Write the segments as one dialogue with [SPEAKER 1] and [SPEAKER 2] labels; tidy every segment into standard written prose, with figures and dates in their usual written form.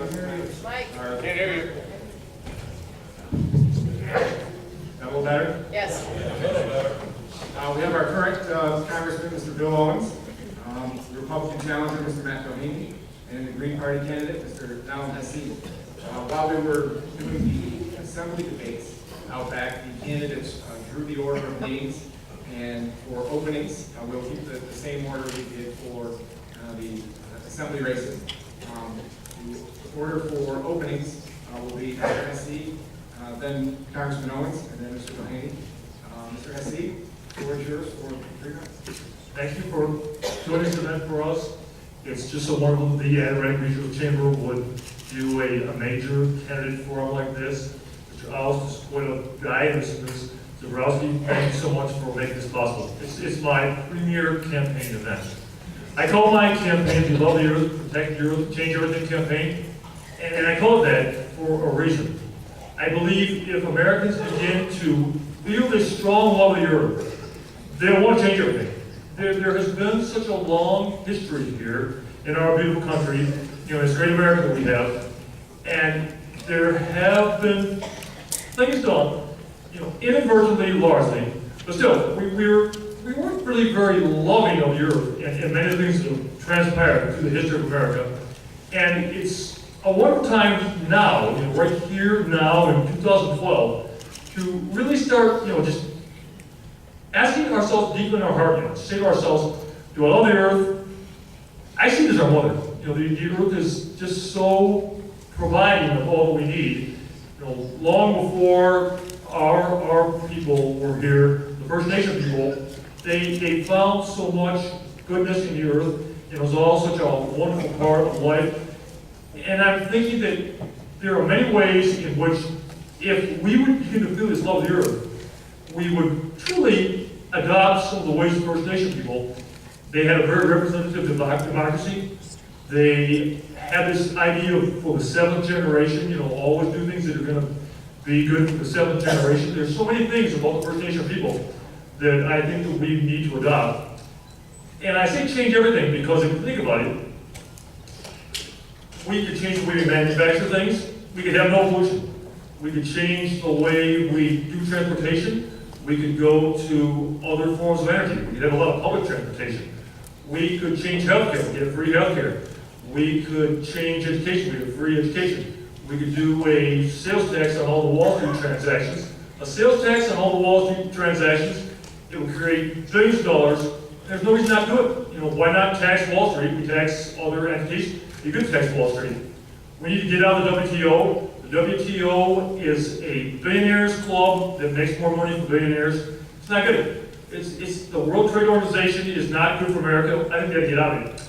[SPEAKER 1] Mike.
[SPEAKER 2] Can't hear you.
[SPEAKER 3] That a little better?
[SPEAKER 1] Yes.
[SPEAKER 3] We have our current Congressman, Mr. Bill Owens, the Republican challenger, Mr. Doheny, and the Green Party candidate, Mr. Donald Hesse. While we were doing the assembly debates out back, the candidates drew the order of names, and for openings, we'll keep the same order we did for the assembly races. The order for openings will be Mr. Hesse, then Congressman Owens, and then Mr. Doheny. Mr. Hesse, the floor is yours for 3 minutes.
[SPEAKER 4] Thank you for doing this event for us. It's just so wonderful that the Adirondack Regional Chamber would do a major candidate forum like this. Mr. Owens, to support a guy in this. Mr. Borowski, thank you so much for making this possible. It's my premier campaign event. I call my campaign the Love the Earth, Protect the Earth, Change Everything campaign, and I call it that for a reason. I believe if Americans begin to feel this strong love of the earth, they'll want to change everything. There has been such a long history here in our beautiful country, this great America that we have, and there have been things done, inadvertently, largely, but still, we weren't really very loving of the earth, and many things that have transpired through the history of America, and it's a wonderful time now, right here now in 2012, to really start, just asking ourselves deep in our heart, say to ourselves, do I love the earth? I see it as our mother. The earth is just so providing of all that we need. Long before our people were here, the First Nation people, they found so much goodness in the earth. It was all such a wonderful part of life. And I'm thinking that there are many ways in which, if we would begin to feel this love of the earth, we would truly adopt some of the ways of First Nation people. They had a very representative democracy. They had this idea of, for the seventh generation, always do things that are going to be good for the seventh generation. There's so many things about the First Nation people that I think that we need to adopt. And I say change everything because if you think about it, we could change the way we manufacture things. We could have no pollution. We could change the way we do transportation. We could go to other forms of energy. We could have a lot of public transportation. We could change healthcare. We could have free healthcare. We could change education. We could have free education. We could do a sales tax on all the Wall Street transactions. A sales tax on all the Wall Street transactions, it would create billions of dollars. There's no reason not to do it. Why not tax Wall Street? We tax other entities. You could tax Wall Street. We need to get out of the WTO. The WTO is a billionaires club that makes more money for billionaires. It's not good. It's the World Trade Organization is not good for America. I think we got to get out of it.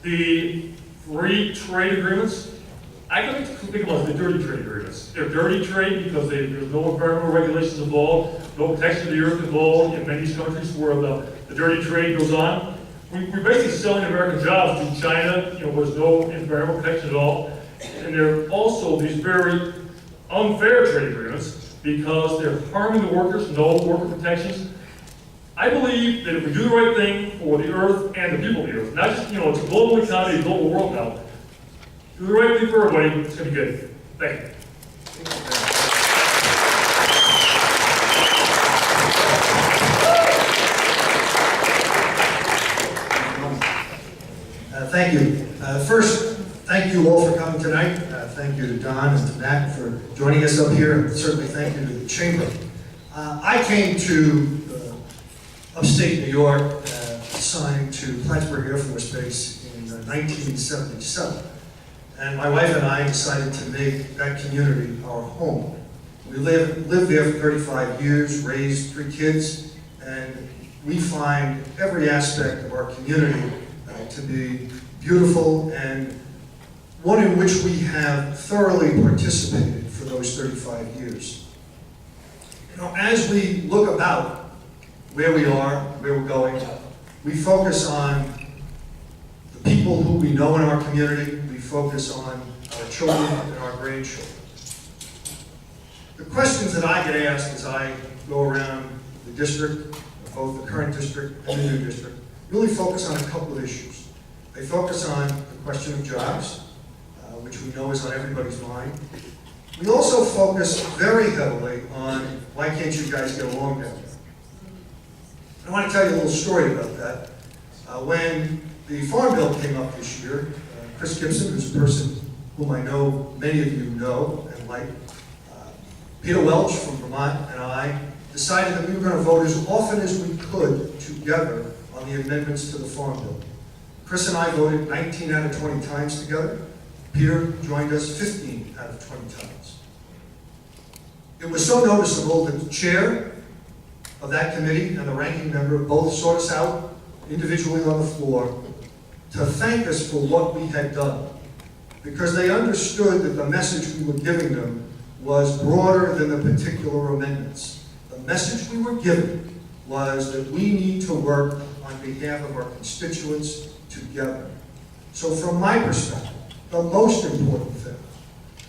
[SPEAKER 4] The free trade agreements, I can think about the dirty trade agreements. They're dirty trade because there's no environmental regulations involved, no protection of the earth involved in many of these countries where the dirty trade goes on. We're basically selling American jobs to China, where there's no environmental protection at all. And there are also these very unfair trade agreements because they're harming the workers, no worker protections. I believe that if we do the right thing for the earth and the people of the earth, not just, it's a global economy, a global world now, do the right thing for everybody, it's going to be good. Thank you.
[SPEAKER 5] Thank you. First, thank you all for coming tonight. Thank you to Don and to Matt for joining us up here, and certainly thank you to the Chamber. I came to upstate New York, assigned to Plattsburgh Air Force Base in 1977. And my wife and I decided to make that community our home. We lived there for 35 years, raised 3 kids, and we find every aspect of our community to be beautiful and one in which we have thoroughly participated for those 35 years. As we look about where we are, where we're going, we focus on the people who we know in our community, we focus on our children and our grandchildren. The questions that I get asked as I go around the district, both the current district and the new district, really focus on a couple of issues. They focus on the question of jobs, which we know is on everybody's mind. We also focus very heavily on why can't you guys get along down there. I want to tell you a little story about that. When the Farm Bill came up this year, Chris Gibson, who's a person whom I know many of you know and like, Peter Welch from Vermont and I decided that we were going to vote as often as we could together on the amendments to the Farm Bill. Chris and I voted 19 out of 20 times together. Peter joined us 15 out of 20 times. It was so noticeable that the chair of that committee and the ranking member both sought us out individually on the floor to thank us for what we had done, because they understood that the message we were giving them was broader than the particular amendments. The message we were giving was that we need to work on behalf of our constituents together. So from my perspective, the most important thing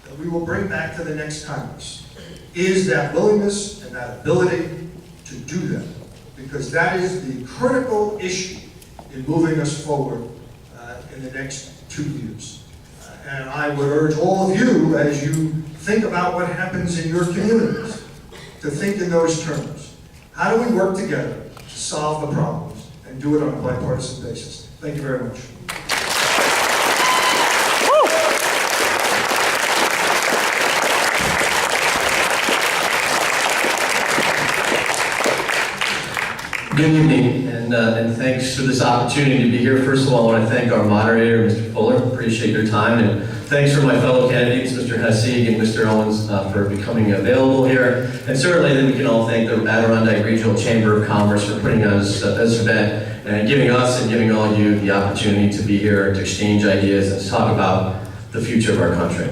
[SPEAKER 5] that we will bring back to the next Congress is that willingness and that ability to do that, because that is the critical issue in moving us forward in the next 2 years. And I would urge all of you, as you think about what happens in your communities, to think in those terms. How do we work together to solve the problems and do it on a bipartisan basis? Thank you very much.
[SPEAKER 1] Good evening, and thanks for this opportunity to be here. First of all, I want to thank our moderator, Mr. Fuller. Appreciate your time, and thanks for my fellow candidates, Mr. Hessig and Mr. Owens, for becoming available here. And certainly, then we can all thank the Adirondack Regional Chamber of Commerce for putting on this event and giving us and giving all of you the opportunity to be here to exchange ideas and to talk about the future of our country.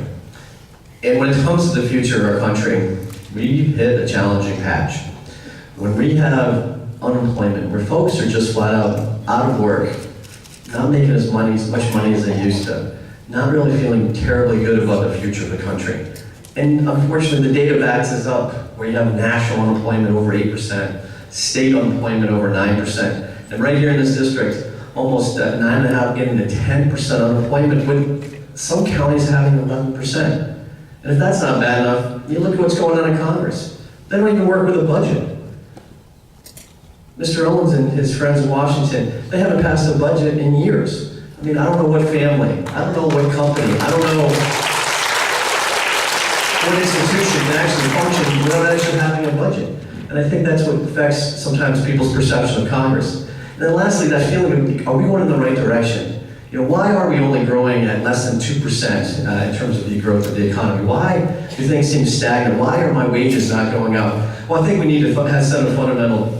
[SPEAKER 1] And when it comes to the future of our country, we hit a challenging patch. When we have unemployment, where folks are just flat out of work, not making as much money as they used to, not really feeling terribly good about the future of the country. And unfortunately, the data backs us up, where you have national unemployment over 8%, state unemployment over 9%, and right here in this district, almost 9.5%, getting to 10% unemployment, with some counties having 11%. And if that's not bad enough, you look at what's going on in Congress. They don't even work with a budget. Mr. Owens and his friends in Washington, they haven't passed a budget in years. I mean, I don't know what family, I don't know what company, I don't know what institution can actually function without actually having a budget. And I think that's what affects sometimes people's perception of Congress. And then lastly, that feeling of, are we going in the right direction? You know, why are we only growing at less than 2% in terms of the growth of the economy? Why do things seem stagnant? Why are my wages not going up? Well, I think we need to send a fundamental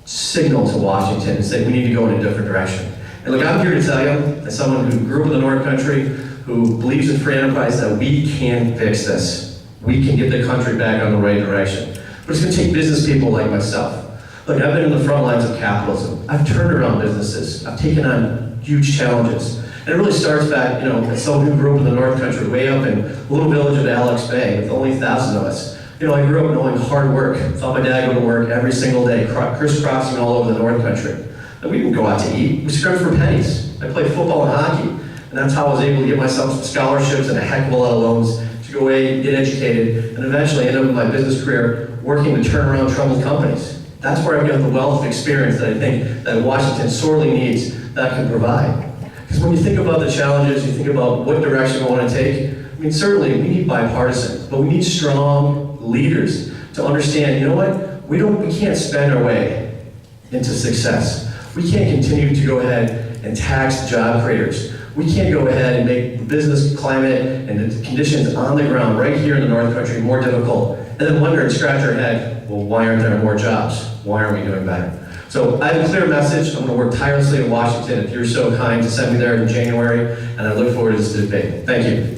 [SPEAKER 1] signal to Washington and say we need to go in a different direction. And look, I'm here to tell you, as someone who grew up in the North Country, who believes in free enterprise, that we can fix this. We can get the country back on the right direction. But it's going to take business people like myself. Look, I've been in the front lines of capitalism. I've turned around businesses. I've taken on huge challenges. And it really starts back, you know, as someone who grew up in the North Country, way up in a little village of Alex Bay, with only thousands of us. You know, I grew up knowing hard work. Thought my dad go to work every single day, crisscrossing all over the North Country. And we didn't go out to eat. We scrimmed for pennies. I played football and hockey. And that's how I was able to get myself some scholarships and a heck of a lot of loans to go away, get educated, and eventually end up in my business career working to turn around troubled companies. That's where I've got the wealth of experience that I think that Washington sorely needs that can provide. Because when you think about the challenges, you think about what direction we want to take, I mean, certainly we need bipartisan, but we need strong leaders to understand, you know what, we can't spend our way into success. We can't continue to go ahead and tax job creators. We can't go ahead and make the business climate and the conditions on the ground right here in the North Country more difficult, and then wonder and scratch our head, well, why aren't there more jobs? Why aren't we doing better? So I have a clear message. I'm going to work tirelessly in Washington if you're so kind to send me there in January, and I look forward to this debate. Thank you.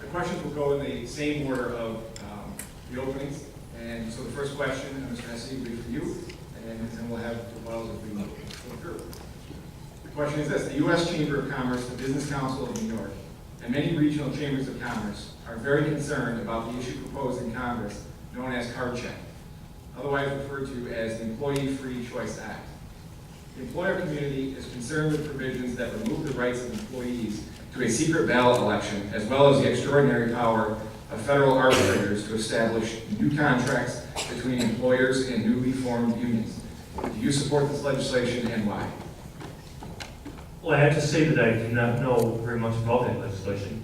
[SPEAKER 3] The questions will go in the same order of the openings. And so the first question, Mr. Hesse, will be for you, and then we'll have the files as we go through. The question is this: the U.S. Chamber of Commerce, the Business Council of New York, and many regional chambers of commerce are very concerned about the issue proposed in Congress known as card check, otherwise referred to as the Employee Free Choice Act. The employer community is concerned with provisions that remove the rights of employees to a secret ballot election, as well as the extraordinary power of federal arbitrators to establish new contracts between employers and newly formed unions. Do you support this legislation, and why?
[SPEAKER 4] Well, I have to say that I do not know very much about that legislation.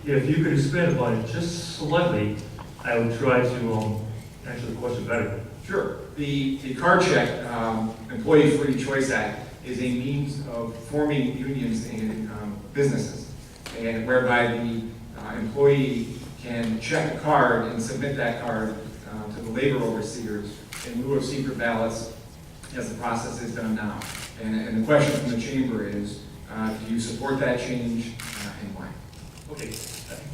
[SPEAKER 4] If you could expand upon it just slightly, I would try to answer the question better.
[SPEAKER 3] Sure. The card check, Employee Free Choice Act, is a means of forming unions in businesses, and whereby the employee can check a card and submit that card to the labor overseers in lieu of secret ballots, as the process is done now. And the question from the chamber is, do you support that change, and why?
[SPEAKER 4] Okay,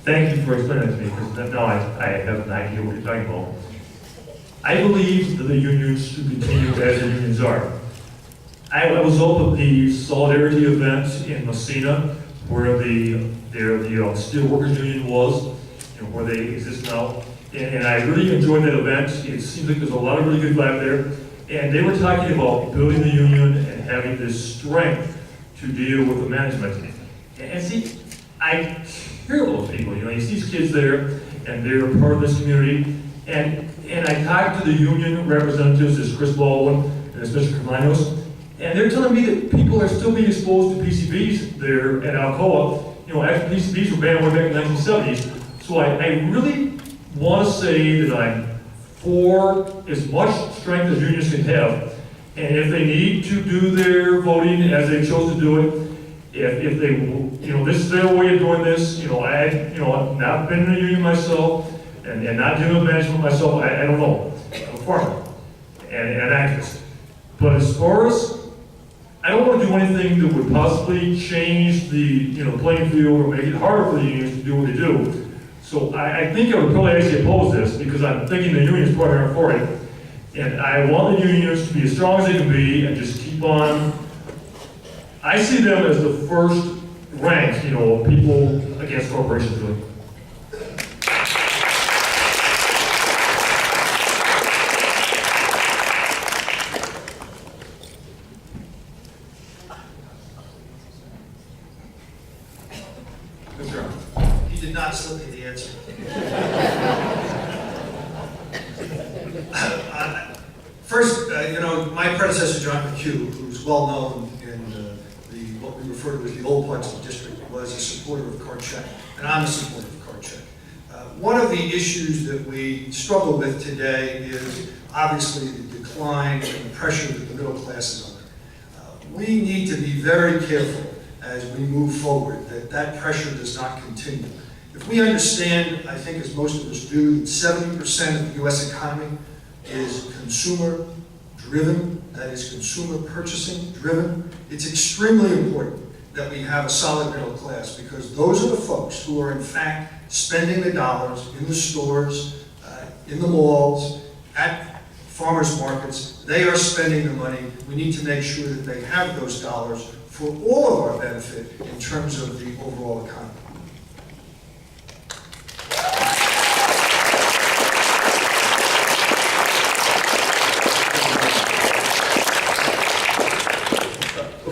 [SPEAKER 4] thank you for explaining that to me, because now I have an idea what you're talking about. I believe that the unions should continue as the unions are. I was up at the Solidarity event in Messina, where the Steelworkers Union was, where they exist now. And I really enjoyed that event. It seems like there's a lot of really good vibe there. And they were talking about building the union and having this strength to deal with the management. And see, I hear those people, you see these kids there, and they're part of this community. And I talked to the union representatives, this Chris Baldwin and this Mr. Kaminos, and they're telling me that people are still being exposed to PCBs there at Alcoa. After PCBs were banned way back in the 1970s. So I really want to say that I'm for as much strength as unions can have. And if they need to do their voting as they chose to do it, if they, this is their way of doing this, I've not been in a union myself, and not dealing with management myself, I don't know. I'm a farmer and an activist. But as far as, I don't want to do anything that would possibly change the playing field or make it harder for the unions to do what they do. So I think I would probably actually oppose this, because I'm thinking the unions probably aren't for it. And I want the unions to be as strong as they can be and just keep on. I see them as the first rank, of people against corporations, really.
[SPEAKER 5] He did not slip me the answer. First, my predecessor, John McHugh, who's well known in what we refer to as the old parts of the district, was a supporter of card check, and I'm a supporter of card check. One of the issues that we struggle with today is obviously the decline and the pressure that the middle class is under. We need to be very careful as we move forward that pressure does not continue. If we understand, I think as most of us do, that 70% of the U.S. economy is consumer driven, that is consumer purchasing driven, it's extremely important that we have a solid middle class, because those are the folks who are in fact spending the dollars in the stores, in the malls, at farmers markets. They are spending the money. We need to make sure that they have those dollars for all of our benefit in terms of the overall economy.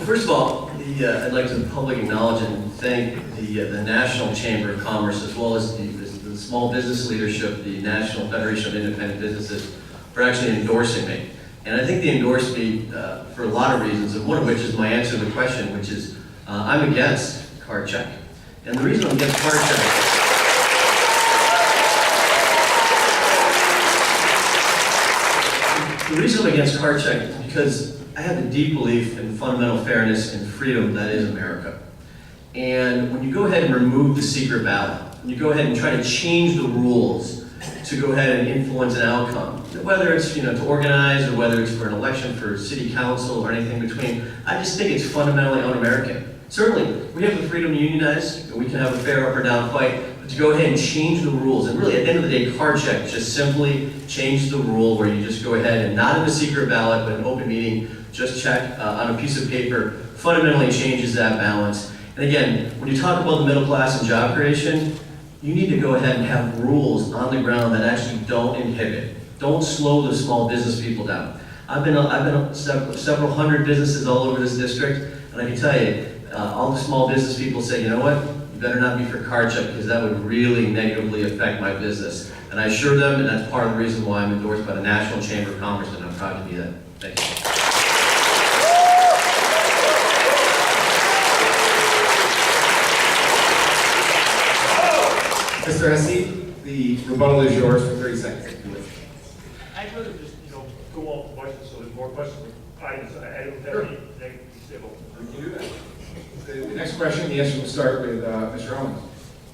[SPEAKER 1] First of all, I'd like to publicly acknowledge and thank the National Chamber of Commerce, as well as the small business leadership, the National Federation of Independent Businesses, for actually endorsing me. And I think they endorsed me for a lot of reasons, and one of which is my answer to the question, which is I'm against card check. And the reason I'm against card check, the reason I'm against card check is because I have a deep belief in fundamental fairness and freedom that is America. And when you go ahead and remove the secret ballot, when you go ahead and try to change the rules to go ahead and influence an outcome, whether it's to organize or whether it's for an election for city council or anything between, I just think it's fundamentally un-American. Certainly, we have the freedom to unionize, and we can have a fair up or down fight, but to go ahead and change the rules, and really at the end of the day, card check just simply change the rule where you just go ahead and not in a secret ballot, but an open meeting, just check on a piece of paper fundamentally changes that balance. And again, when you talk about the middle class and job creation, you need to go ahead and have rules on the ground that actually don't inhibit, don't slow the small business people down. I've been on several hundred businesses all over this district, and I can tell you, all the small business people say, you know what, you better not be for card check because that would really negatively affect my business. And I assure them, and that's part of the reason why I'm endorsed by the National Chamber of Commerce, and I'm proud to be that. Thank you.
[SPEAKER 3] Mr. Hesse, the rebuttal is yours for 30 seconds, if you wish.
[SPEAKER 4] I'd rather just, go off the questions, so there's more questions. I don't have any negative to say about them.
[SPEAKER 3] We can do that. The next question, the answer will start with Mr. Owens.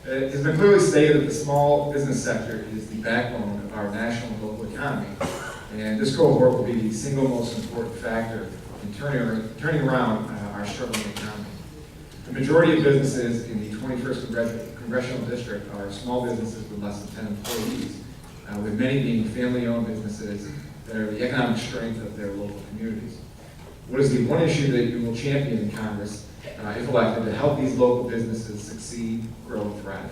[SPEAKER 3] It has been clearly stated that the small business sector is the backbone of our national and local economy, and this cohort will be the single most important factor in turning around our struggling economy. The majority of businesses in the 21st Congressional District are small businesses with less than 10 employees, with many being family-owned businesses that are the economic strength of their local communities. What is the one issue that you will champion in Congress, if elected, to help these local businesses succeed, grow, and thrive?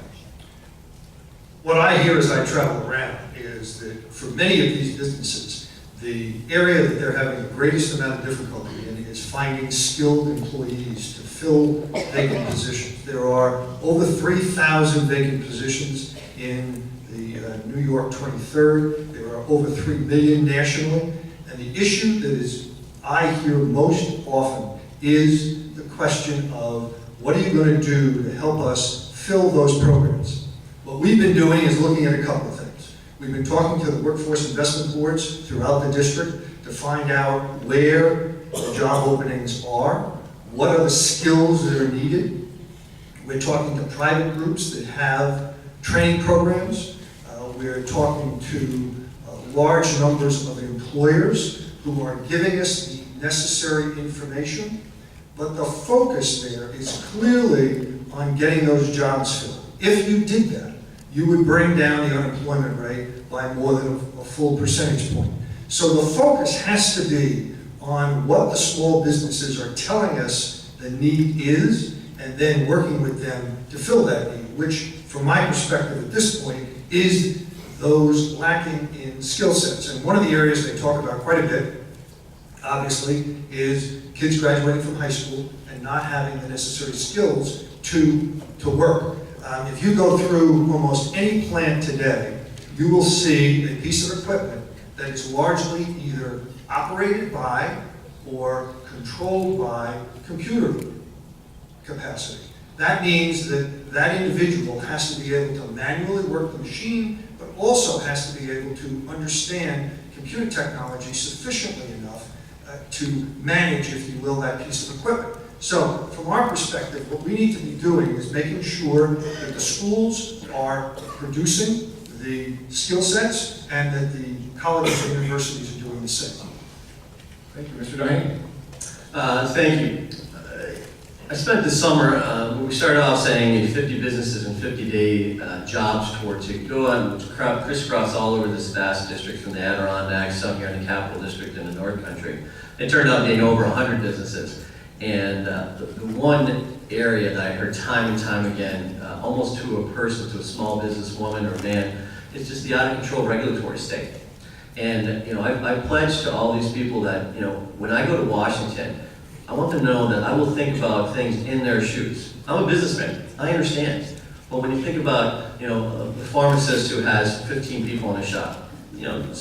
[SPEAKER 5] What I hear as I travel around is that for many of these businesses, the area that they're having the greatest amount of difficulty in is finding skilled employees to fill vacant positions. There are over 3,000 vacant positions in the New York 23rd. There are over 3 million nationally. And the issue that I hear most often is the question of what are you going to do to help us fill those programs? What we've been doing is looking at a couple of things. We've been talking to the workforce investment boards throughout the district to find out where the job openings are, what are the skills that are needed. We're talking to private groups that have training programs. We're talking to large numbers of employers who are giving us the necessary information. But the focus there is clearly on getting those jobs filled. If you did that, you would bring down the unemployment rate by more than a full percentage point. So the focus has to be on what the small businesses are telling us the need is, and then working with them to fill that need, which, from my perspective at this point, is those lacking in skill sets. And one of the areas they talk about quite a bit, obviously, is kids graduating from high school and not having the necessary skills to work. If you go through almost any plant today, you will see a piece of equipment that is largely either operated by or controlled by computer capacity. That means that that individual has to be able to manually work the machine, but also has to be able to understand computer technology sufficiently enough to manage, if you will, that piece of equipment. So, from our perspective, what we need to be doing is making sure that the schools are producing the skill sets and that the colleges and universities are doing the same.
[SPEAKER 3] Thank you. Mr. Doheny?
[SPEAKER 1] Thank you. I spent the summer, we started off saying 50 businesses and 50-day jobs towards it. Go on, crisscross all over this vast district from the Adirondack, some here in the Capital District and the North Country. It turned out being over 100 businesses. And the one area that I heard time and time again, almost to a person, to a small business woman or man, is just the out-of-control regulatory state. And I pledge to all these people that when I go to Washington, I want them to know that I will think about things in their shoes. I'm a businessman, I understand. But when you think about a pharmacist who has 15 people in a shop, a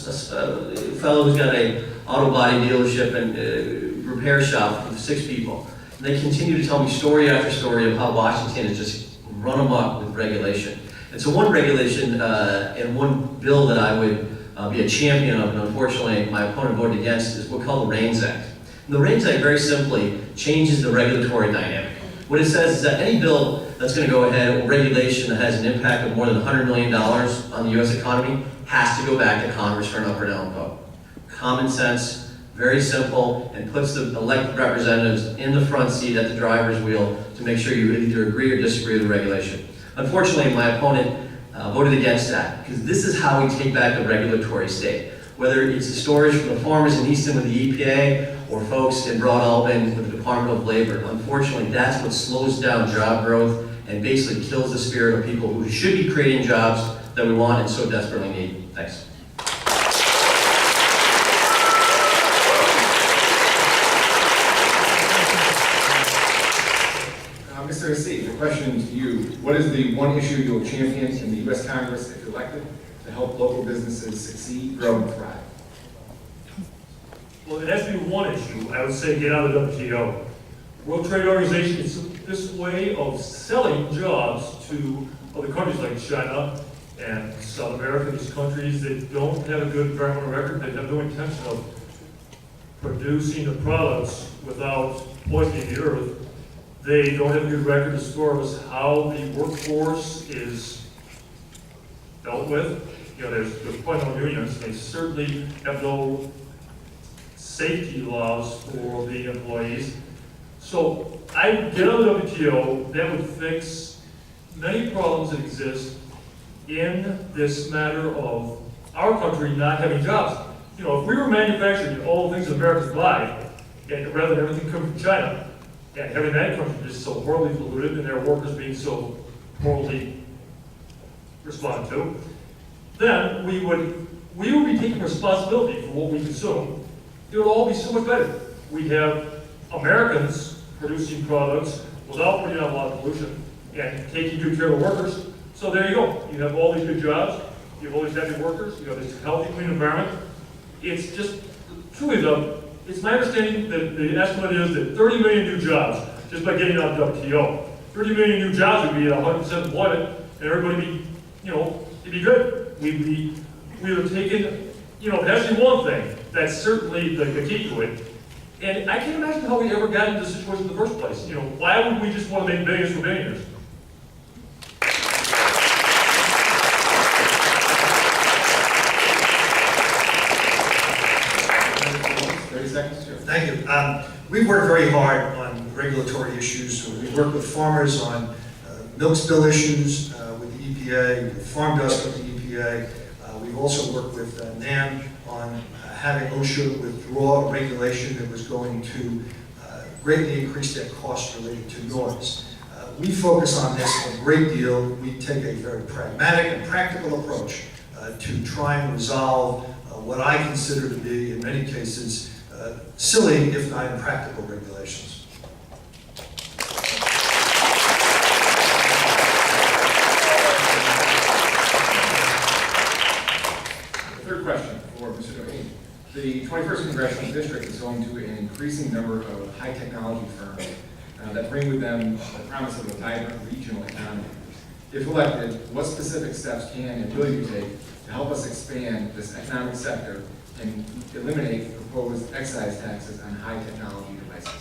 [SPEAKER 1] fellow who's got a auto body dealership and repair shop with 6 people. And they continue to tell me story after story of how Washington has just run amok with regulation. And so one regulation and one bill that I would be a champion of, and unfortunately my opponent voted against, is what's called the REINS Act. And the REINS Act very simply changes the regulatory dynamic. What it says is that any bill that's going to go ahead, or regulation that has an impact of more than $100 million on the U.S. economy, has to go back to Congress for an up or down vote. Common sense, very simple, and puts the elected representatives in the front seat at the driver's wheel to make sure you either agree or disagree with the regulation. Unfortunately, my opponent voted against that, because this is how we take back the regulatory state. Whether it's the storage from the farmers in Easton with the EPA, or folks in Broad Alban with the Department of Labor. Unfortunately, that's what slows down job growth and basically kills the spirit of people who should be creating jobs that we want and so desperately need. Thanks.
[SPEAKER 3] Mr. Hassi, the question to you, what is the one issue you'll champion in the U.S. Congress if elected to help local businesses succeed, grow, and thrive?
[SPEAKER 4] Well, it has to be one issue. I would say get out of the WTO. World Trade Organization is this way of selling jobs to other countries like China and South America, these countries that don't have a good environmental record, that have no intention of producing the products without poisoning the earth. They don't have a good record as far as how the workforce is dealt with. You know, there's quite no unions. They certainly have no safety laws for the employees. So I would get on the WTO. That would fix many problems that exist in this matter of our country not having jobs. You know, if we were manufacturing all the things Americans buy, and rather than everything coming from China, and having that country just so horribly polluted and their workers being so poorly responded to, then we would be taking responsibility for what we consume. It would all be so much better. We'd have Americans producing products without putting out a lot of pollution and taking good care of the workers. So there you go. You have all these good jobs, you have all these happy workers, you have this healthy, clean environment. It's just truly it's my understanding that the estimate is that 30 million new jobs just by getting out of WTO. 30 million new jobs would be at 100% employment, and everybody be, it'd be good. We would have taken, if that's the one thing, that's certainly the key to it. And I can't imagine how we ever got into this situation in the first place. Why would we just want to make billions for billionaires?
[SPEAKER 3] 30 seconds, sure.
[SPEAKER 5] Thank you. We've worked very hard on regulatory issues. We've worked with farmers on milk spill issues with the EPA, with farm dust with the EPA. We've also worked with NAM on having OSHA withdraw a regulation that was going to greatly increase their costs related to noise. We focus on this a great deal. We take a very pragmatic and practical approach to try and resolve what I consider to be, in many cases, silly, if not impractical regulations.
[SPEAKER 3] Third question for Mr. Doheny. The 21st Congressional District is home to an increasing number of high technology firms that bring with them the promise of a vibrant regional economy. If elected, what specific steps can and will you take to help us expand this economic sector and eliminate proposed excise taxes on high technology devices?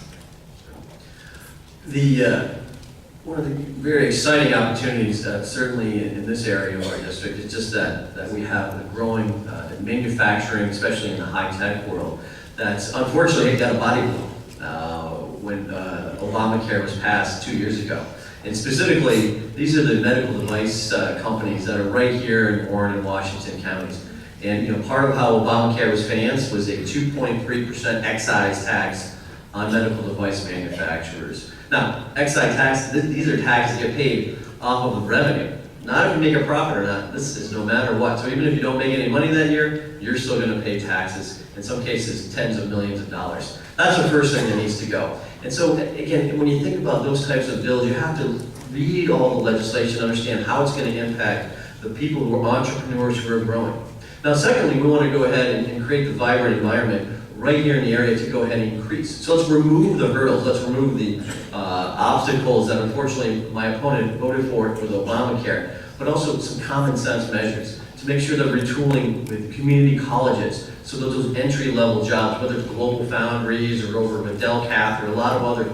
[SPEAKER 1] One of the very exciting opportunities, certainly in this area of our district, is just that we have the growing manufacturing, especially in the high-tech world, that's unfortunately got a body blow when Obamacare was passed 2 years ago. And specifically, these are the medical device companies that are right here in Warren and Washington counties. And part of how Obamacare was financed was a 2.3% excise tax on medical device manufacturers. Now, excise tax, these are taxes that get paid off of the revenue. Not if you make a profit or not. This is no matter what. So even if you don't make any money that year, you're still going to pay taxes, in some cases tens of millions of dollars. That's the first thing that needs to go. And so again, when you think about those types of bills, you have to read all the legislation, understand how it's going to impact the people who are entrepreneurs who are growing. Now secondly, we want to go ahead and create the vibrant environment right here in the area to go ahead and increase. So let's remove the hurdles, let's remove the obstacles that unfortunately my opponent voted for with Obamacare, but also some common sense measures to make sure that we're retooling with community colleges so that those entry-level jobs, whether it's Global Foundries or over with Delcath or a lot of other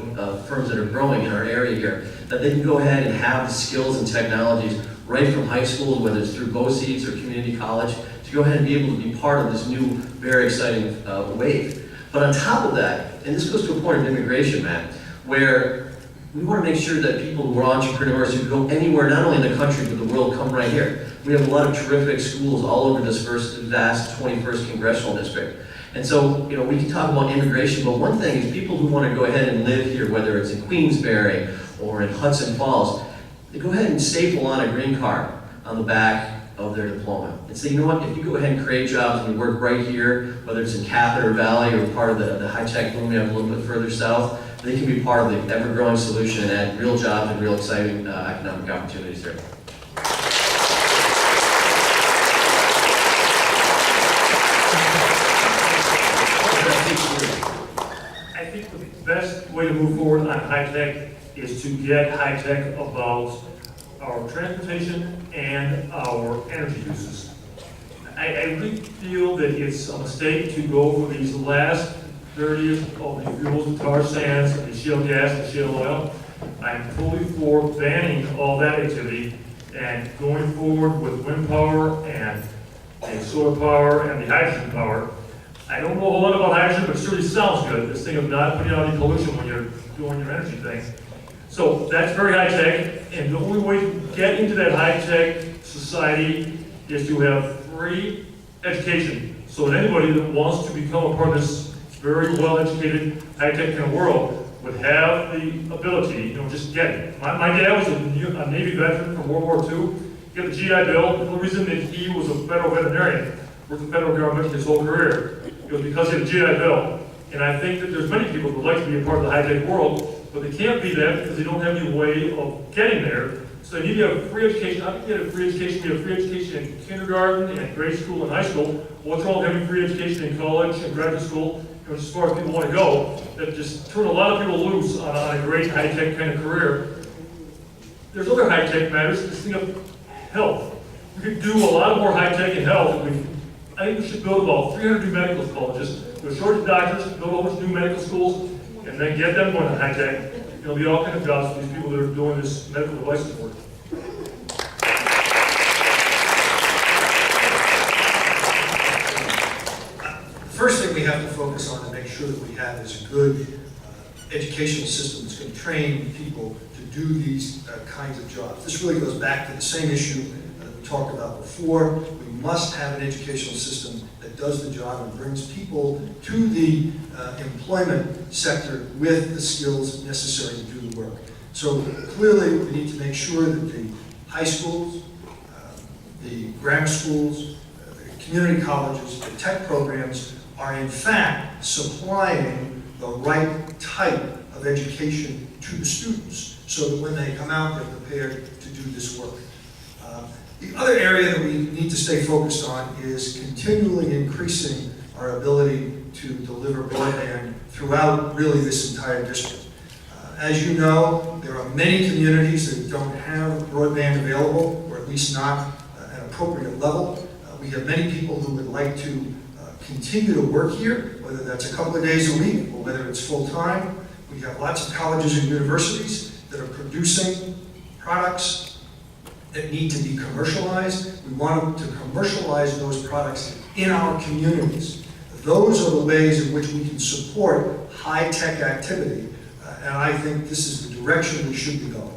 [SPEAKER 1] firms that are growing in our area here, that they can go ahead and have the skills and technologies right from high school, whether it's through BOCES or community college, to go ahead and be able to be part of this new, very exciting wave. But on top of that, and this goes to a point of immigration, Matt, where we want to make sure that people who are entrepreneurs who go anywhere, not only in the country, but the world, come right here. We have a lot of terrific schools all over this vast 21st Congressional District. And so, we can talk about immigration, but one thing is people who want to go ahead and live here, whether it's in Queensbury or in Hudson Falls, they go ahead and staple on a green card on the back of their diploma and say, you know what, if you go ahead and create jobs and you work right here, whether it's in Catheter Valley or part of the high-tech boom we have a little bit further south, they can be part of the ever-growing solution and add real jobs and real exciting economic opportunities there.
[SPEAKER 4] I think the best way to move forward on high-tech is to get high-tech about our transportation and our energy uses. I really feel that it's a mistake to go for these last 30th of the fuels, the tar sands, the shale gas, the shale oil. I'm totally for banning all that activity and going forward with wind power and the solar power and the hydrogen power. I don't know a whole lot about hydrogen, but it certainly sounds good, this thing of not putting out any pollution when you're doing your energy thing. So that's very high-tech, and the only way to get into that high-tech society is to have free education. So that anybody that wants to become a part of this very well-educated, high-tech kind of world would have the ability, just get it. My dad was a Navy veteran from World War II. He got the GI Bill. The reason that he was a federal veterinarian, worked for the federal government his whole career, it was because he had a GI Bill. And I think that there's many people who would like to be a part of the high-tech world, but they can't be that because they don't have any way of getting there. So they need to have free education. I think they have free education. We have free education in kindergarten and grade school and high school. What's wrong with having free education in college and graduate school? As far as people want to go, that just turn a lot of people loose on a great high-tech kind of career. There's other high-tech matters. This thing of health. We could do a lot more high-tech in health. I think we should build about 300 new medical colleges. There's a shortage of doctors, build a bunch of new medical schools, and then get them going to high-tech. There'll be all kinds of jobs for these people that are doing this medical devices work.
[SPEAKER 5] First thing we have to focus on to make sure that we have is a good educational system that's going to train people to do these kinds of jobs. This really goes back to the same issue that we talked about before. We must have an educational system that does the job and brings people to the employment sector with the skills necessary to do the work. So clearly, we need to make sure that the high schools, the grammar schools, the community colleges, the tech programs are in fact supplying the right type of education to the students so that when they come out, they're prepared to do this work. The other area that we need to stay focused on is continually increasing our ability to deliver broadband throughout really this entire district. As you know, there are many communities that don't have broadband available, or at least not at an appropriate level. We have many people who would like to continue to work here, whether that's a couple of days a week or whether it's full-time. We have lots of colleges and universities that are producing products that need to be commercialized. We want to commercialize those products in our communities. Those are the ways in which we can support high-tech activity, and I think this is the direction we should be going.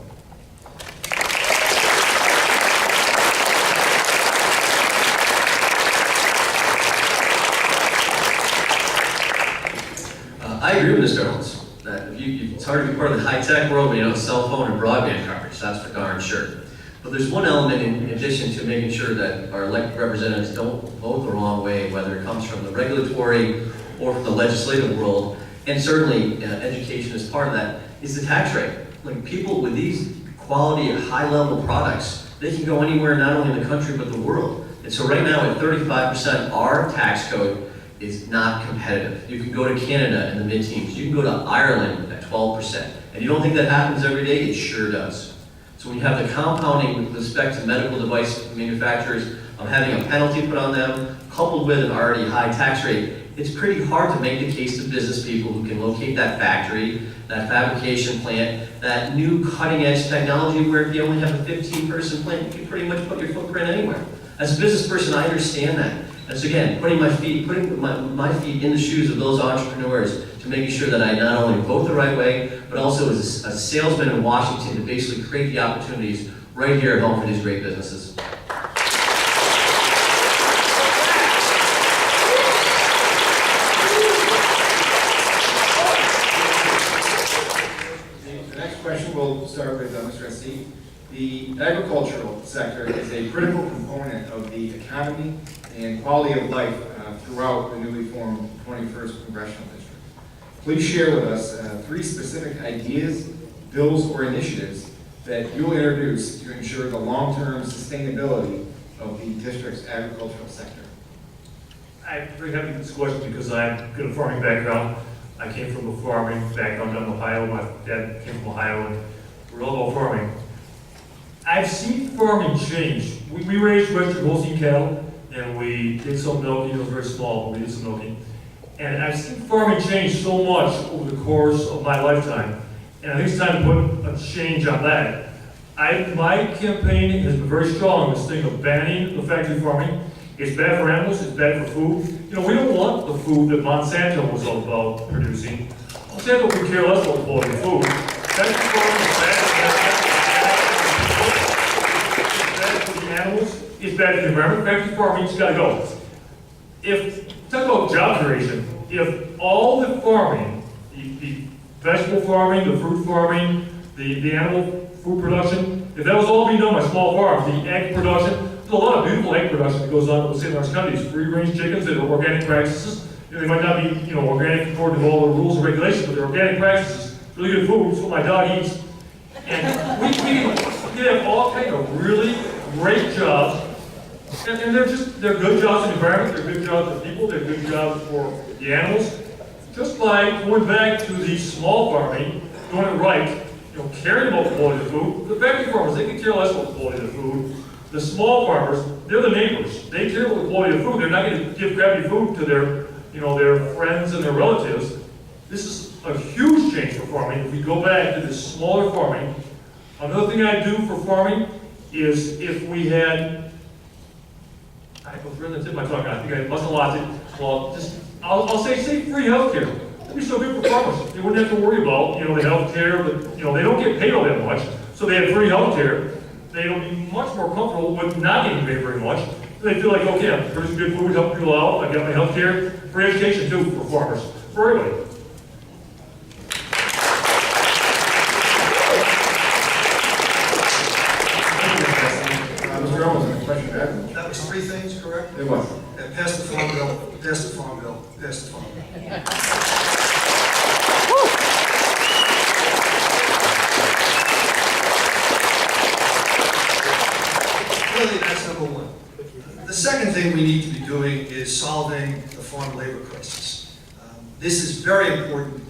[SPEAKER 1] I agree with Mr. Owens that it's hard to be part of the high-tech world when you don't have cell phone and broadband coverage, that's for darn sure. But there's one element in addition to making sure that our elected representatives don't vote the wrong way, whether it comes from the regulatory or from the legislative world, and certainly education is part of that, is the tax rate. Like people with these quality, high-level products, they can go anywhere, not only in the country, but the world. And so right now at 35%, our tax code is not competitive. You can go to Canada in the mid-teens. You can go to Ireland at 12%. And you don't think that happens every day? It sure does. So when you have the compounding with respect to medical device manufacturers of having a penalty put on them, coupled with an already high tax rate, it's pretty hard to make the case to business people who can locate that factory, that fabrication plant, that new cutting-edge technology where if you only have a 15-person plant, you can pretty much put your footprint anywhere. As a business person, I understand that. And so again, putting my feet in the shoes of those entrepreneurs to making sure that I not only vote the right way, but also as a salesman in Washington to basically create the opportunities right here at home for these great businesses.
[SPEAKER 3] question, we'll start with Mr. S.C. The agricultural sector is a critical component of the economy and quality of life throughout the newly formed 21st Congressional District. Please share with us 3 specific ideas, bills, or initiatives that you'll introduce to ensure the long-term sustainability of the district's agricultural sector.
[SPEAKER 4] I'm very happy with this question because I've got a farming background. I came from a farming background down in Ohio. My dad came from Ohio, and we're all about farming. I've seen farming change. We raised Western Holstein cattle, and we did some milking. It was very small, but we did some milking. And I've seen farming change so much over the course of my lifetime. And I think it's time to put a change on that. My campaign has been very strong on this thing of banning the factory farming. It's bad for animals, it's bad for food. You know, we don't want the food that Monsanto was all about producing. Monsanto could care less about the quality of food. Factory farming is bad for the animals, it's bad for the environment. Factory farming's gotta go. Talk about job creation, if all the farming, the vegetable farming, the fruit farming, the animal food production, if that was all being done by small farms, the egg production, there's a lot of beautiful egg production that goes on in the St. Lawrence County. Free-range chickens that are organic practices. You know, they might not be, organic according to all the rules and regulations, but they're organic practices. Really good food. It's what my dog eats. And we have all kinds of really great jobs. And they're good jobs in the environment, they're good jobs for people, they're good jobs for the animals. Just like going back to the small farming, doing it right, caring about the quality of food. The factory farmers, they can care less about the quality of the food. The small farmers, they're the neighbors. They care about the quality of food. They're not going to give crappy food to their friends and their relatives. This is a huge change for farming. If we go back to this smaller farming, another thing I'd do for farming is if we had, I was really the tip of my tongue, I think I must have lost it. Well, I'll say free healthcare. That'd be so good for farmers. They wouldn't have to worry about, the healthcare, but, they don't get paid all that much. So they have free healthcare. They'll be much more comfortable with not getting paid very much. They feel like, okay, I'm producing good food, helping people out, I got my healthcare, free education too for farmers, for everybody.
[SPEAKER 3] Mr. Owens, a question for Adam.
[SPEAKER 5] That was 3 things, correct?
[SPEAKER 3] It was.
[SPEAKER 5] Pass the farm bill, pass the farm bill, pass the farm bill. Really, that's number 1. The second thing we need to be doing is solving the farm labor crisis. This is very important.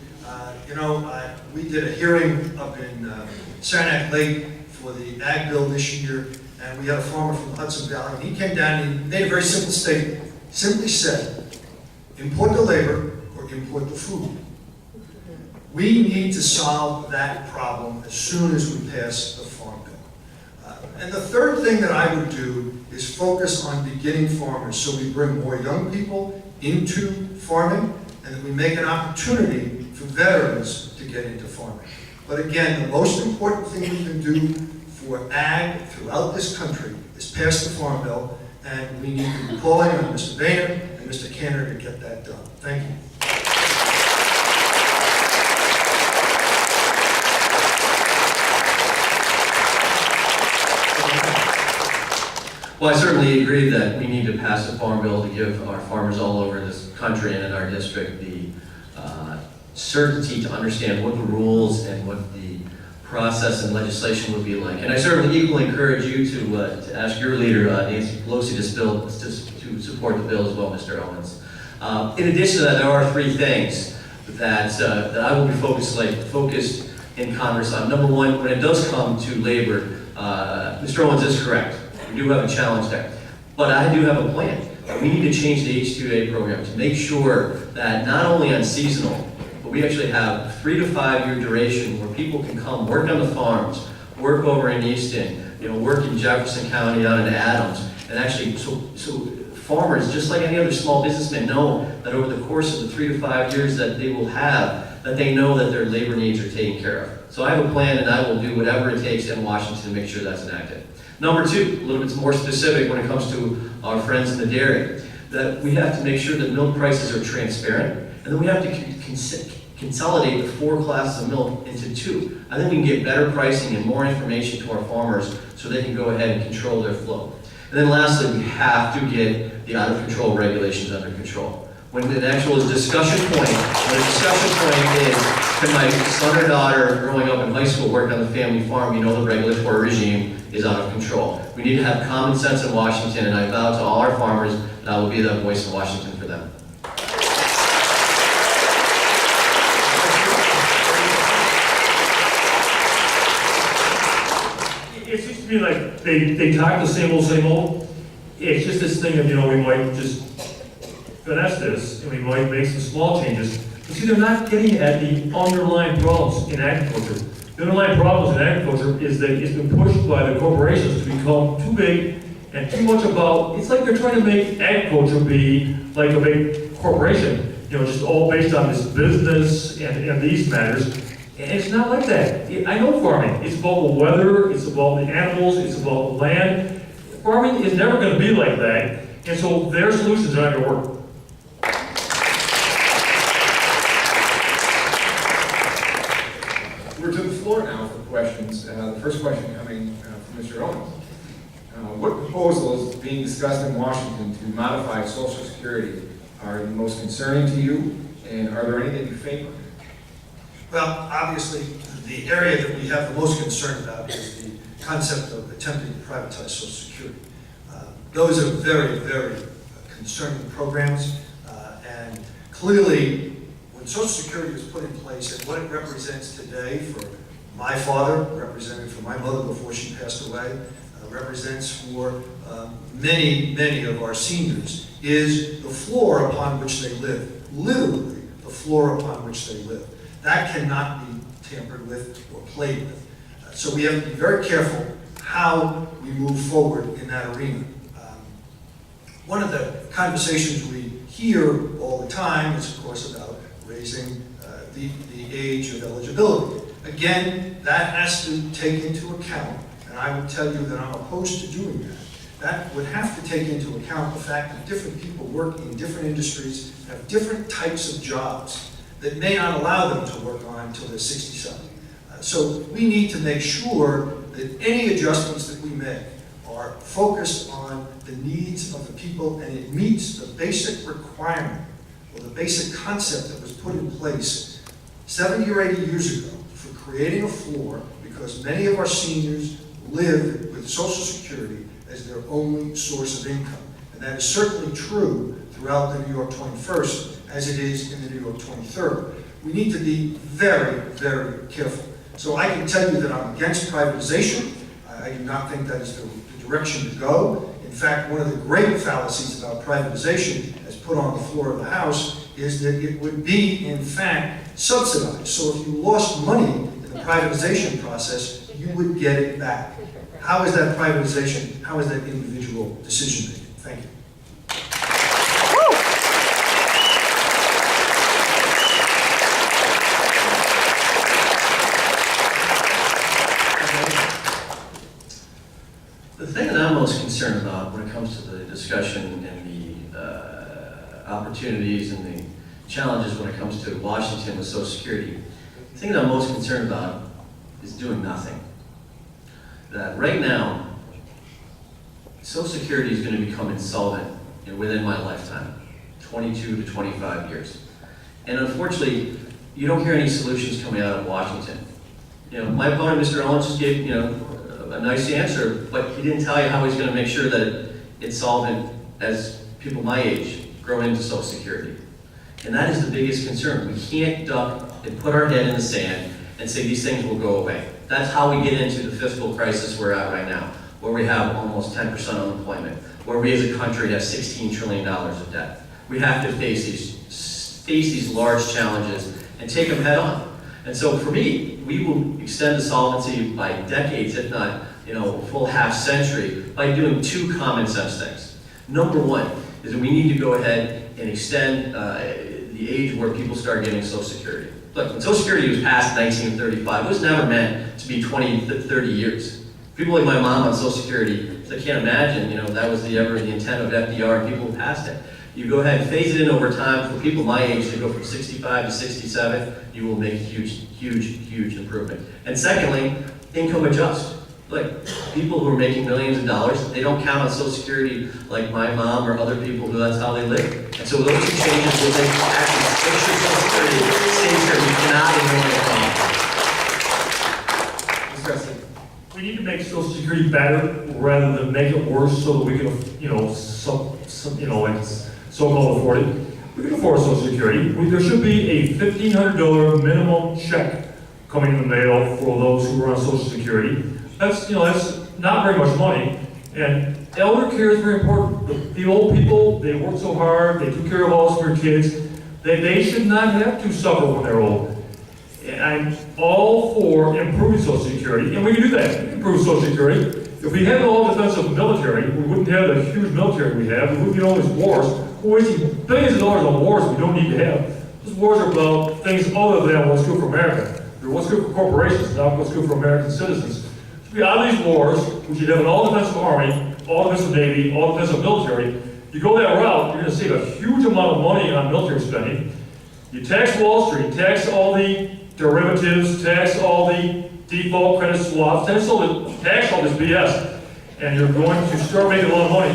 [SPEAKER 5] We did a hearing up in Saranac Lake for the ag bill this year, and we had a farmer from the Hudson Valley, and he came down and he made a very simple statement. Simply said, import the labor or import the food. We need to solve that problem as soon as we pass the farm bill. And the third thing that I would do is focus on beginning farmers, so we bring more young people into farming, and that we make an opportunity for veterans to get into farming. But again, the most important thing we can do for ag throughout this country is pass the farm bill, and we need to be calling on Mr. Boehner and Mr. Cantor to get that done. Thank you.
[SPEAKER 1] Well, I certainly agree that we need to pass a farm bill to give our farmers all over this country and in our district the certainty to understand what the rules and what the process and legislation would be like. And I certainly equally encourage you to ask your leader, Nancy Pelosi, to support the bill as well, Mr. Owens. In addition to that, there are 3 things that I will be focused in Congress on. Number 1, when it does come to labor, Mr. Owens is correct. We do have a challenge there. But I do have a plan. We need to change the H-2A program to make sure that not only on seasonal, but we actually have 3 to 5 year duration where people can come work on the farms, work over in Easton, work in Jefferson County down in Adams, and actually, so farmers, just like any other small businessman, know that over the course of the 3 to 5 years that they will have, that they know that their labor needs are taken care of. So I have a plan, and I will do whatever it takes in Washington to make sure that's enacted. Number 2, a little bit more specific when it comes to our friends in the dairy, that we have to make sure that milk prices are transparent, and then we have to consolidate the 4 classes of milk into 2. I think we can get better pricing and more information to our farmers so they can go ahead and control their flow. And then lastly, we have to get the out-of-control regulations under control. When the actual discussion point, is, can my son or daughter growing up in high school work on the family farm, you know the regulatory regime is out of control. We need to have common sense in Washington, and I vow to all our farmers that I will be that voice in Washington for them.
[SPEAKER 4] It seems to me like they talk the same old. It's just this thing of, we might just finesse this, and we might make some small changes. But see, they're not getting at the underlying problems in agriculture. The underlying problems in agriculture is that it's been pushed by the corporations to become too big and too much about, it's like they're trying to make agriculture be like a big corporation, just all based on this business and these matters. And it's not like that. I know farming. It's about the weather, it's about the animals, it's about the land. Farming is never going to be like that, and so their solutions are not going to work.
[SPEAKER 3] We're to the floor now for questions. The first question coming from Mr. Owens. What proposals being discussed in Washington to modify Social Security are the most concerning to you, and are there any that you favor?
[SPEAKER 5] Well, obviously, the area that we have the most concern about is the concept of attempting to privatize Social Security. Those are very, very concerning programs, and clearly, when Social Security was put in place and what it represents today for my father, represented for my mother before she passed away, represents for many, many of our seniors, is the floor upon which they live. Literally, the floor upon which they live. That cannot be tampered with or played with. So we have to be very careful how we move forward in that arena. One of the conversations we hear all the time is, of course, about raising the age of eligibility. Again, that has to take into account, and I would tell you that I'm opposed to doing that. That would have to take into account the fact that different people work in different industries, have different types of jobs that may not allow them to work on until they're 67. So we need to make sure that any adjustments that we make are focused on the needs of the people, and it meets the basic requirement or the basic concept that was put in place 70 or 80 years ago for creating a floor, because many of our seniors live with Social Security as their only source of income. And that is certainly true throughout the New York 21st, as it is in the New York 23rd. We need to be very, very careful. So I can tell you that I'm against privatization. I do not think that is the direction to go. In fact, one of the great fallacies about privatization, as put on the floor of the House, is that it would be, in fact, subsidized. So if you lost money in the privatization process, you would get it back. How is that privatization? How is that individual decision making? Thank you.
[SPEAKER 1] The thing that I'm most concerned about when it comes to the discussion and the opportunities and the challenges when it comes to Washington with Social Security, the thing that I'm most concerned about is doing nothing. That right now, Social Security is going to become insolvent within my lifetime, 22 to 25 years. And unfortunately, you don't hear any solutions coming out of Washington. My opponent, Mr. Owens, just gave a nice answer, but he didn't tell you how he's going to make sure that it's solvent as people my age grow into Social Security. And that is the biggest concern. We can't duck and put our head in the sand and say these things will go away. That's how we get into the fiscal crisis we're at right now, where we have almost 10% unemployment, where we as a country have $16 trillion of debt. We have to face these large challenges and take them head on. And so for me, we will extend the solvency by decades, if not a full half century, by doing 2 common sense things. Number 1 is that we need to go ahead and extend the age where people start getting Social Security. Look, when Social Security was passed in 1935, it was never meant to be 20, 30 years. People like my mom on Social Security, I can't imagine, that was the intent of FDR and people who passed it. You go ahead and phase it in over time. For people my age to go from 65 to 67, you will make a huge improvement. And secondly, income adjust. Like, people who are making millions of dollars, they don't count on Social Security like my mom or other people who that's how they live. And so those two changes will make actually make sure Social Security stays here. You cannot ignore the problem.
[SPEAKER 4] We need to make Social Security better rather than make it worse so that we can, like so-called afford it. We can afford Social Security. There should be a $1,500 minimum check coming in the mail for those who are on Social Security. That's not very much money. And elder care is very important. The old people, they work so hard, they took care of all of their kids. They should not have to suffer when they're old. And I'm all for improving Social Security, and we can do that. We can improve Social Security. If we had an all-defensive military, we wouldn't have the huge military we have. We wouldn't get all these wars. We're wasting billions of dollars on wars we don't need to have. These wars are about things other than what's good for America. They're what's good for corporations, not what's good for American citizens. To be out of these wars, we should have an all-defensive army, all-defensive navy, all-defensive military. You go that route, you're going to save a huge amount of money on military spending. You tax Wall Street, tax all the derivatives, tax all the default credit swaps, tax all this BS, and you're going to start making a lot of money.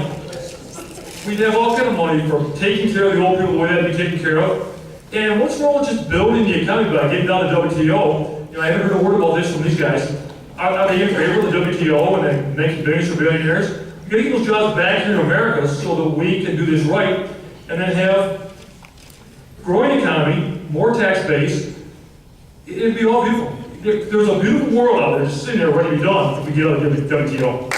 [SPEAKER 4] We'd have all kind of money for taking care of the old people the way they had to be taken care of. And what's wrong with just building the economy by getting down to WTO? I haven't heard a word about this from these guys. Are they in favor of the WTO and they make billions for billionaires? You gotta get those jobs back here in America so that we can do this right and then have growing economy, more tax base. It'd be all beautiful. There's a beautiful world out there just sitting there ready to be done if we get out of the WTO.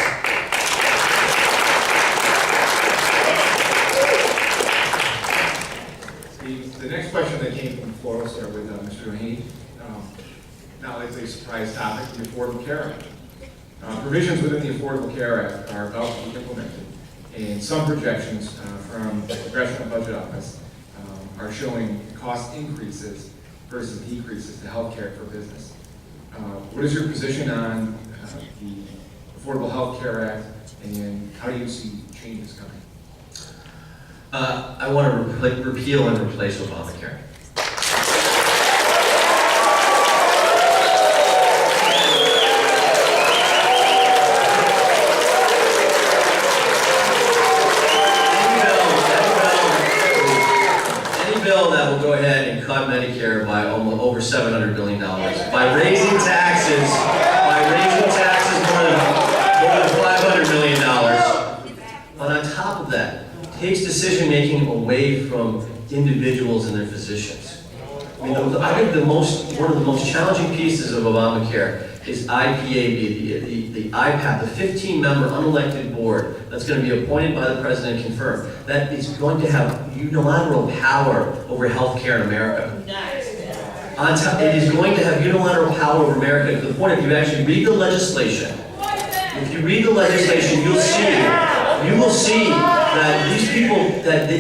[SPEAKER 3] The next question that came from the floor, we'll start with Mr. Doheny. Not likely a surprise topic, the Affordable Care Act. Provisions within the Affordable Care Act are about to be implemented, and some projections from the Congressional Budget Office are showing cost increases versus decreases to health care for business. What is your position on the Affordable Health Care Act, and how do you see changes coming?
[SPEAKER 1] I want to repeal and replace Obamacare. Any bill that will go ahead and cut Medicare by almost over $700 billion, by raising taxes more than $500 million. But on top of that, takes decision-making away from individuals and their physicians. I mean, I think one of the most challenging pieces of Obamacare is IPAB, the IPAP, the 15-member unelected board that's going to be appointed by the president and confirmed, that is going to have unilateral power over health care in America. On top, it is going to have unilateral power over America to the point if you actually read the legislation, you will see that these people,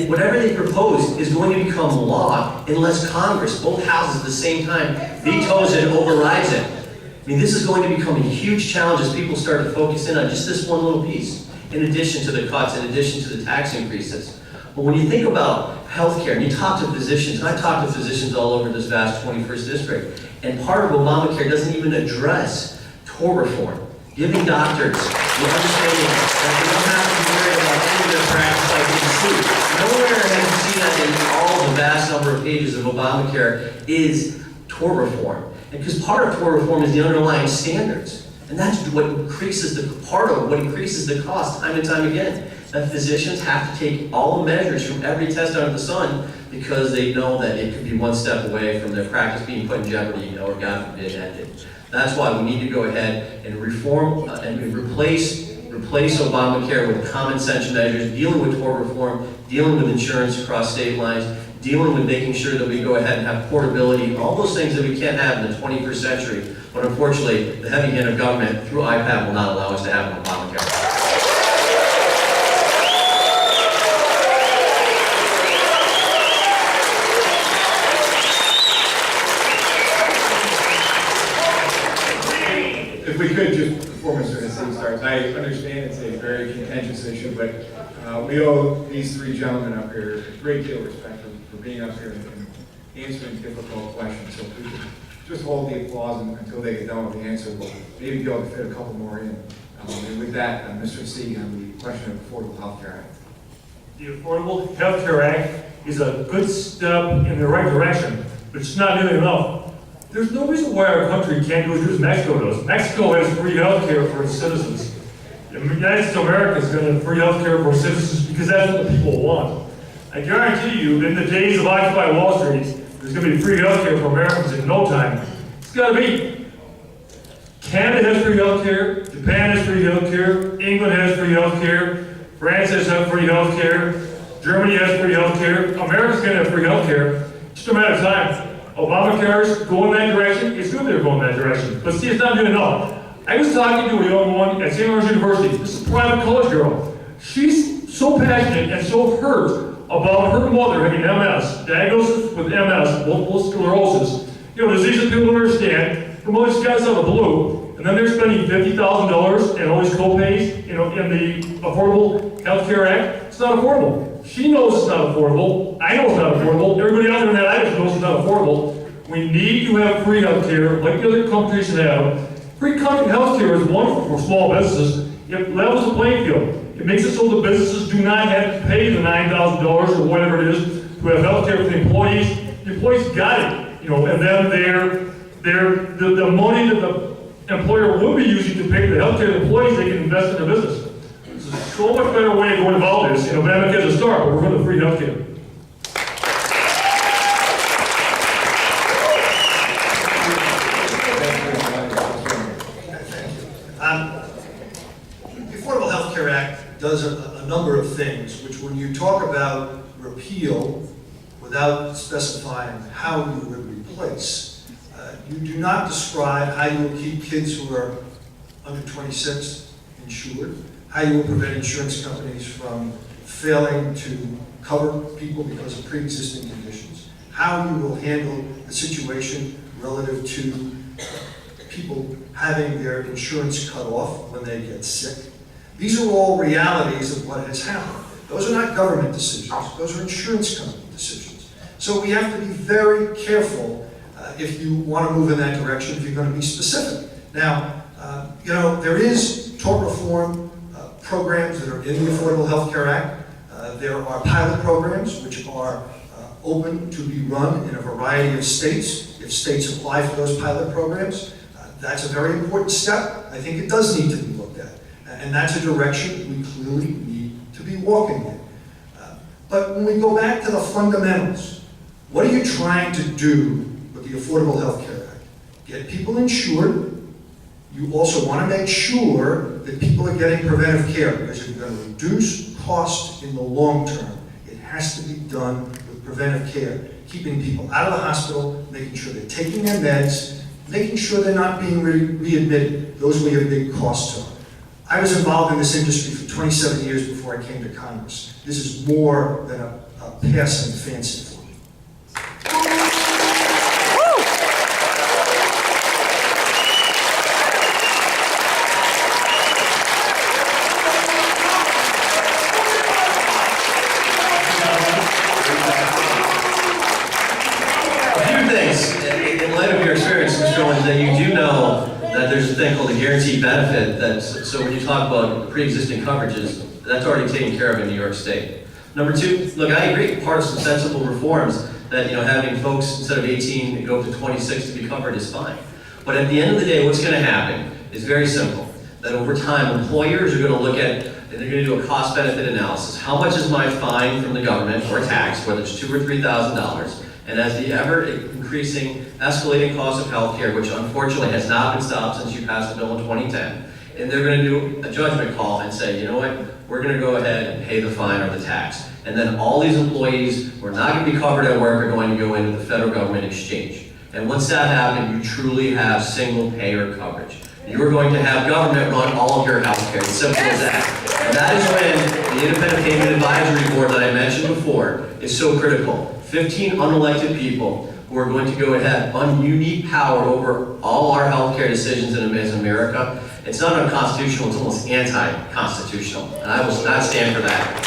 [SPEAKER 1] whatever they propose is going to become law unless Congress, both houses at the same time, vetoes it and overrides it. I mean, this is going to become a huge challenge as people start to focus in on just this one little piece, in addition to the cuts, in addition to the tax increases. But when you think about healthcare, and you talk to physicians, and I talk to physicians all over this vast 21st district, and part of Obamacare doesn't even address tort reform, giving doctors the understanding that they don't have to be worried about any of their practice like you see. Nowhere have you seen that in all the vast number of pages of Obamacare is tort reform. And because part of tort reform is the underlying standards. And that's what increases the cost time and time again. That physicians have to take all the measures from every test under the sun because they know that it could be one step away from their practice being put in jeopardy, or God forbid, ended. That's why we need to go ahead and reform and replace Obamacare with common sense measures, dealing with tort reform, dealing with insurance across state lines, dealing with making sure that we go ahead and have portability, all those things that we can't have in the 21st century. But unfortunately, the heavy hand of government through IPAP will not allow us to have in Obamacare.
[SPEAKER 3] If we could, just before Mr. Hassim starts, I understand it's a very contentious issue, but we owe these three gentlemen up here a great deal of respect for being up here and answering difficult questions. So if we could just hold the applause until they get done with the answer, we'll maybe be able to fit a couple more in. And with that, Mr. Hassim, on the question of Affordable Health Care Act.
[SPEAKER 4] The Affordable Health Care Act is a good step in the right direction, but it's not nearly enough. There's no reason why our country can't do as good as Mexico does. Mexico has free health care for its citizens. The United States of America is going to have free health care for its citizens because that's what the people want. I guarantee you, in the days of Occupy Wall Street, there's going to be free health care for Americans in no time. It's got to be. Canada has free health care, Japan has free health care, England has free health care, France has free health care, Germany has free health care, America's going to have free health care. Just a matter of time. Obamacare's going that direction. It's good they're going that direction. But see, it's not good enough. I was talking to a young one at St. Lawrence University. This is a private college girl. She's so passionate and so hurt about her mother having MS, diagnosis with MS, multiple sclerosis. You know, disease that people don't understand. Her mother just got us out of the blue, and then they're spending $50,000 and all these co-pays, you know, in the Affordable Health Care Act. It's not affordable. She knows it's not affordable. I know it's not affordable. Everybody out there in that audience knows it's not affordable. We need to have free health care like the other countries have. Free health care is wonderful for small businesses. It levels the playing field. It makes it so the businesses do not have to pay the $9,000 or whatever it is to have health care for the employees. The employees got it, you know, and then the money that the employer will be using to pay the health care of the employees, they can invest in the business. This is so much better way of going about this. You know, Bannock has a start, but we're going to free health care.
[SPEAKER 5] The Affordable Health Care Act does a number of things, which when you talk about repeal without specifying how you would replace, you do not describe how you will keep kids who are under 26 insured, how you will prevent insurance companies from failing to cover people because of pre-existing conditions, how you will handle the situation relative to people having their insurance cut off when they get sick. These are all realities of what has happened. Those are not government decisions, those are insurance company decisions. So we have to be very careful if you want to move in that direction, if you're going to be specific. Now, you know, there is tort reform programs that are in the Affordable Health Care Act. There are pilot programs which are open to be run in a variety of states. If states apply for those pilot programs, that's a very important step. I think it does need to be looked at. And that's a direction we clearly need to be walking in. But when we go back to the fundamentals, what are you trying to do with the Affordable Health Care Act? Get people insured. You also want to make sure that people are getting preventive care, because if you're going to reduce costs in the long term, it has to be done with preventive care, keeping people out of the hospital, making sure they're taking their meds, making sure they're not being readmitted. Those are where your big costs are. I was involved in this industry for 27 years before I came to Congress. This is more than a passing fancy for me.
[SPEAKER 1] That you do know that there's a thing called a guaranteed benefit. So when you talk about pre-existing coverages, that's already taken care of in New York State. Number two, look, I agree. Part of some sensible reforms that, you know, having folks instead of 18 go up to 26 to be covered is fine. But at the end of the day, what's going to happen is very simple. That over time, employers are going to look at, and they're going to do a cost-benefit analysis. How much is my fine from the government or tax, whether it's $2,000 or $3,000? And as the ever-increasing, escalating cost of healthcare, which unfortunately has not been stopped since you passed the bill in 2010, and they're going to do a judgment call and say, you know what, we're going to go ahead and pay the fine or the tax. And then all these employees who are not going to be covered at work are going to go into the federal government exchange. And once that happens, you truly have single-payer coverage. You're going to have government run all of your healthcare, as simple as that. And that is when the Independent Payment Advisory Board that I mentioned before is so critical. 15 unelected people who are going to go ahead, unique power over all our healthcare decisions in America. It's not unconstitutional, it's almost anti-constitutional, and I will not stand for that.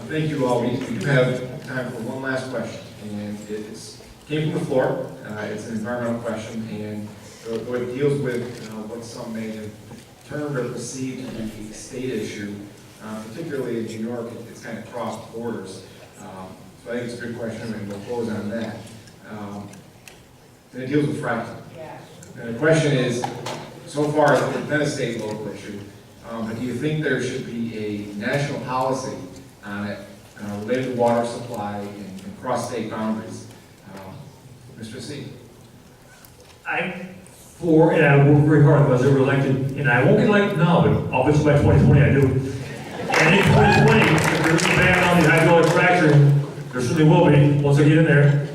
[SPEAKER 3] Thank you all. We do have time for one last question, and came from the floor. It's an environmental question, and it deals with what some may have termed or perceived to be a state issue. Particularly in New York, it's kind of crossed borders. So I think it's a good question, and we'll close on that. And it deals with fracking. And the question is, so far it's been a state local issue, but do you think there should be a national policy on it related to water supply and cross-state boundaries? Mr. C.
[SPEAKER 4] I'm for, and I work very hard because they were elected, and I won't get elected now, but I'll bet you by 2020 I do. And in 2020, if there's a ban on the hydraulic fracturing, there certainly will be, once I get in there.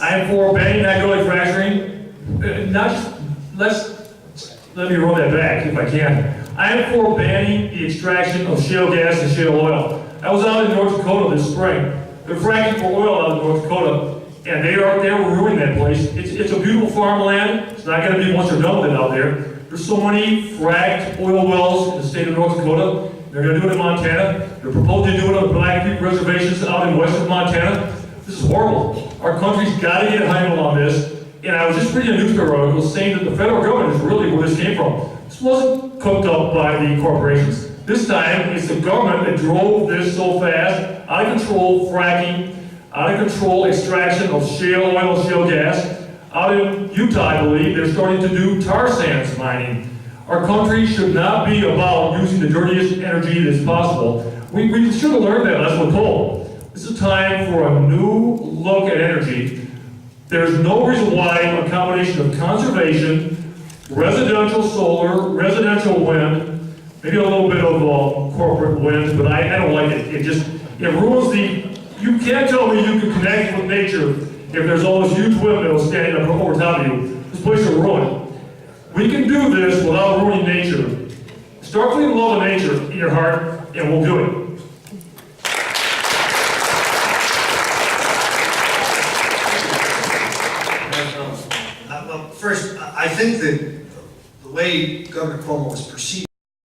[SPEAKER 4] I'm for banning hydraulic fracturing, let me roll that back if I can. I'm for banning the extraction of shale gas and shale oil. I was out in North Dakota this spring. They're fracking for oil out in North Dakota, and they're ruining that place. It's a beautiful farmland. It's not going to be once they're done with it out there. There's so many fracked oil wells in the state of North Dakota. They're going to do it in Montana. They're proposing to do it on the Blackfeet reservations out in western Montana. This is horrible. Our country's got to get a handle on this. And I was just reading a newspaper article saying that the federal government is really where this came from. This wasn't cooked up by the corporations. This time, it's the government that drove this so fast, out of control fracking, out of control extraction of shale oil and shale gas. Out in Utah, I believe, they're starting to do tar sands mining. Our country should not be about using the dirtiest energy that's possible. We should have learned that lesson with coal. This is time for a new look at energy. There's no reason why a combination of conservation, residential solar, residential wind, maybe a little bit of corporate wind, but I don't like it. It ruins you can't tell me you can connect with nature if there's all those huge windmills standing up over top of you. This place is ruined. We can do this without ruining nature. Start feeling love of nature in your heart, and we'll do it.
[SPEAKER 5] Well, first, I think that the way Governor Cuomo was perceived